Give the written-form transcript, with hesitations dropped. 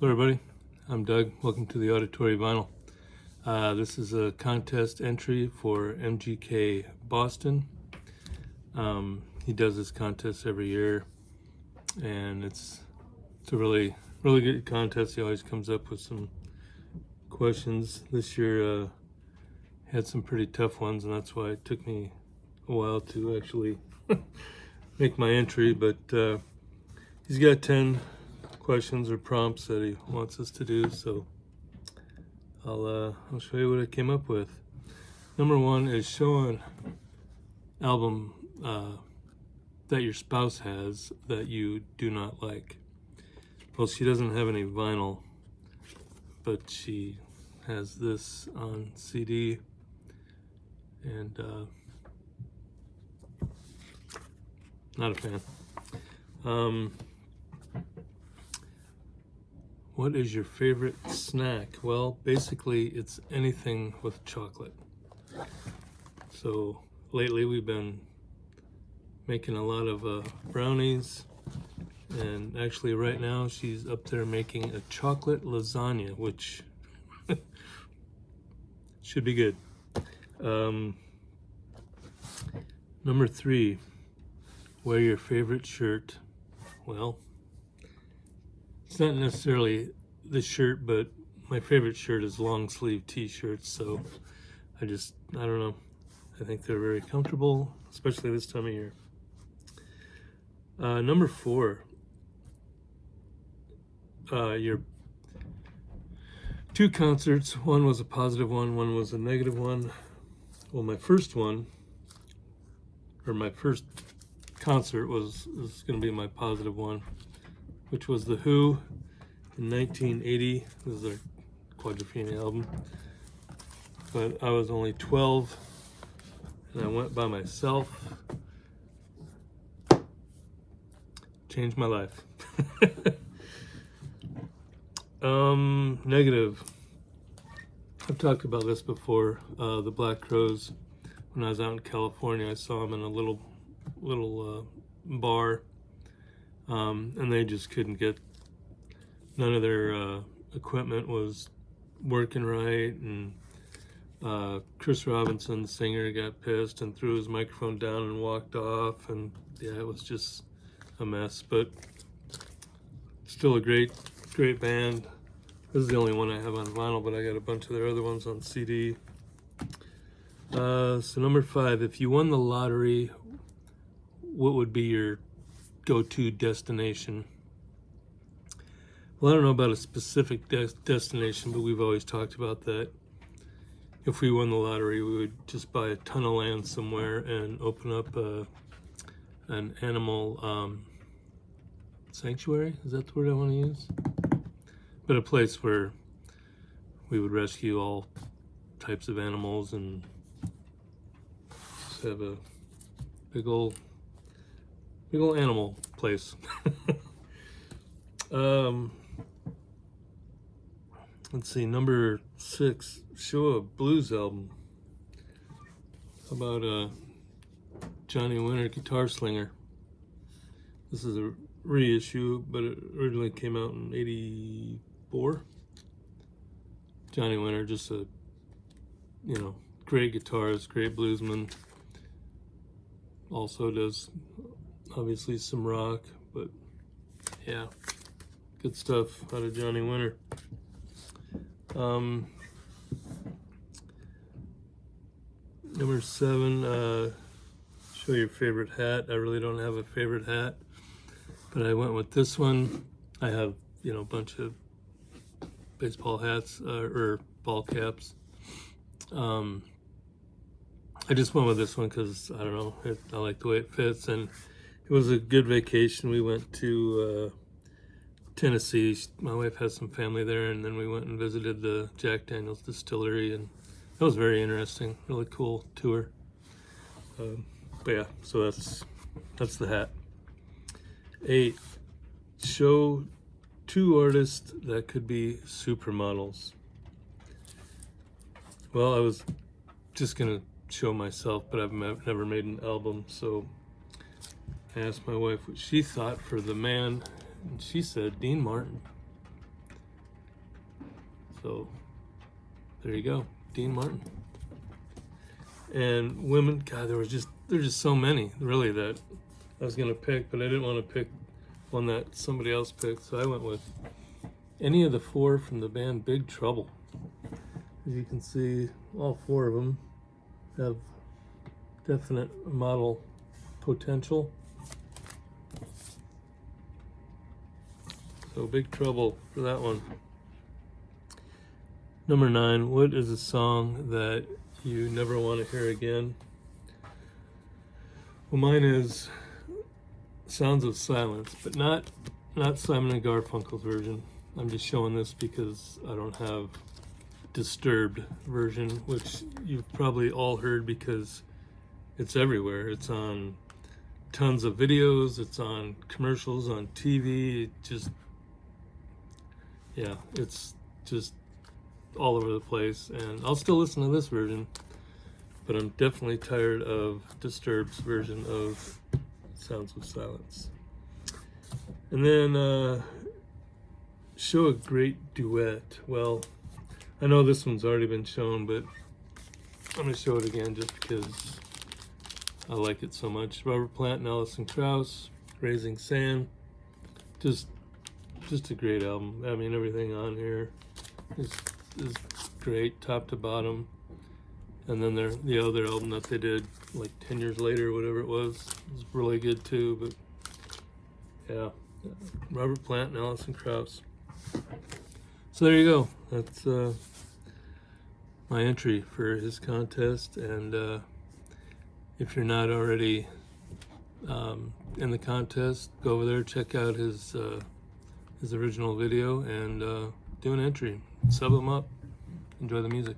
Hello everybody, I'm Doug. Welcome to the Auditory Vinyl. This is a contest entry for MGK Boston. He does this contest every year, and it's a really good contest. He always comes up with some questions. This year had some pretty tough ones, and that's why it took me a while to actually make my entry, but he's got 10 questions or prompts that he wants us to do, so I'll show you what I came up with. Number one is show an album that your spouse has that you do not like. Well, she doesn't have any vinyl, but she has this on CD, and not a fan. What is your favorite snack? Well, basically it's anything with chocolate. So lately we've been making a lot of brownies, and actually right now she's up there making a chocolate lasagna, which should be good. Number 3, wear your favorite shirt. Well, it's not necessarily the shirt, but my favorite shirt is long sleeve t-shirts, so I don't know. I think they're very comfortable, especially this time of year. Number 4, your 2 concerts. One was a positive one was a negative one. Well, my first concert was going to be my positive one, which was The Who in 1980. This is their Quadrophenia album. But I was only 12, and I went by myself. Changed my life. Negative. I've talked about this before. The Black Crowes. When I was out in California, I saw them in a little bar. And they just couldn't get, none of their equipment was working right, and Chris Robinson, the singer, got pissed and threw his microphone down and walked off, and yeah, it was just a mess, but still a great band. This is the only one I have on vinyl, but I got a bunch of their other ones on CD. So number 5, if you won the lottery, what would be your go-to destination? Well, I don't know about a specific destination, but we've always talked about that. If we won the lottery, we would just buy a ton of land somewhere and open up an animal sanctuary. Is that the word I want to use? But a place where we would rescue all types of animals and just have a big old animal place. Let's see, number 6, show a blues album. How about Johnny Winter, Guitar Slinger? This is a reissue, but it originally came out in '84. Johnny Winter, just a great guitarist, great bluesman. Also does obviously some rock, but yeah, good stuff out of Johnny Winter. Number 7, show your favorite hat. I really don't have a favorite hat, but I went with this one. I have a bunch of baseball hats or ball caps. I just went with this one because I don't know, I like the way it fits, and it was a good vacation. We went to Tennessee. My wife has some family there, and then we went and visited the Jack Daniel's distillery, and that was very interesting. Really cool tour. But yeah, so that's the hat. 8, show 2 artists that could be supermodels. Well, I was just gonna show myself, but I've never made an album, so I asked my wife what she thought for the man, and she said Dean Martin. So there you go, Dean Martin. And women, God, there's just so many really that I was gonna pick, but I didn't want to pick one that somebody else picked, so I went with any of the four from the band Big Trouble. As you can see, all four of them have definite model potential. So Big Trouble for that one. Number 9, what is a song that you never want to hear again? Well, mine is Sounds of Silence, but not Simon and Garfunkel's version. I'm just showing this because I don't have Disturbed version, which you've probably all heard because it's everywhere. It's on tons of videos, it's on commercials, on TV, it's just all over the place. And I'll still listen to this version, but I'm definitely tired of Disturbed's version of Sounds of Silence. And then show a great duet. Well, I know this one's already been shown, but I'm going to show it again just because I like it so much. Robert Plant and Alison Krauss, Raising Sand. Just a great album. I mean, everything on here is great, top to bottom. And then the other album that they did like 10 years later, whatever it was really good too. But yeah, Robert Plant and Alison Krauss. So there you go. That's my entry for his contest. And if you're not already in the contest, go over there, check out his original video, and do an entry. Sub him up. Enjoy the music.